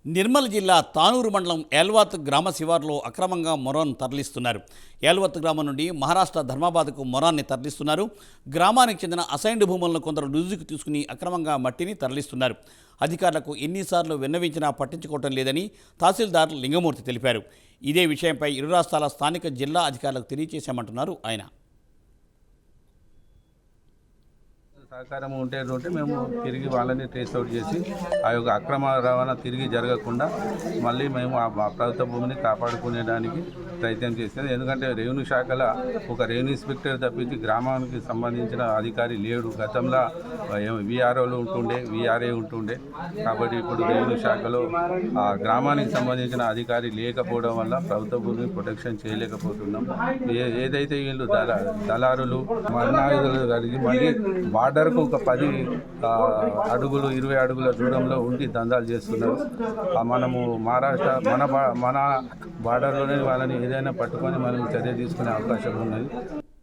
నిర్మల్ జిల్లా తానూరు మండలం ఏల్వాత్ గ్రామ శివార్లో అక్రమంగా మొరాన్ తరలిస్తున్నారు. ఏల్వాత్ గ్రామం నుండి మహారాష్ట్ర ధర్మాబాద్కు మొరాన్ని తరలిస్తున్నారు. గ్రామానికి చెందిన అసైన్డ్ భూములను కొందరు రుజుకు తీసుకుని అక్రమంగా మట్టిని తరలిస్తున్నారు. అధికారులకు ఎన్నిసార్లు విన్నవించినా పట్టించుకోవటం లేదని తహసీల్దార్ లింగమూర్తి తెలిపారు. ఇదే విషయంపై ఇరు రాష్ట్రాల స్థానిక జిల్లా అధికారులకు తెలియజేశామంటున్నారు ఆయన. సహకారం ఉంటే మేము తిరిగి వాళ్ళని ట్రేస్ అవుట్ చేసి ఆ యొక్క అక్రమ రవాణా తిరిగి జరగకుండా మళ్ళీ మేము ఆ ప్రభుత్వ భూమిని కాపాడుకునేదానికి ప్రయత్నం చేస్తాం. ఎందుకంటే రెవెన్యూ శాఖలో ఒక రెవెన్యూ ఇన్స్పెక్టర్ తప్పించి గ్రామానికి సంబంధించిన అధికారి లేడు. గతంలో విఆర్ఓలు ఉంటుండే, విఆర్ఏ ఉంటుండే. కాబట్టి ఇప్పుడు రెవెన్యూ శాఖలో ఆ గ్రామానికి సంబంధించిన అధికారి లేకపోవడం వల్ల ప్రభుత్వ భూమిని ప్రొటెక్షన్ చేయలేకపోతున్నాం. ఏదైతే వీళ్ళు దళారులు మరణాయుధులు కలిగి మళ్ళీ బార్డర్కు ఒక 10 అడుగులు 20 అడుగుల దూరంలో ఉండి దందాలు చేస్తున్నారు. మనము మహారాష్ట్ర మన బార్డర్లోనే వాళ్ళని ఏదైనా పట్టుకొని మనం చర్య తీసుకునే అవకాశం ఉన్నది.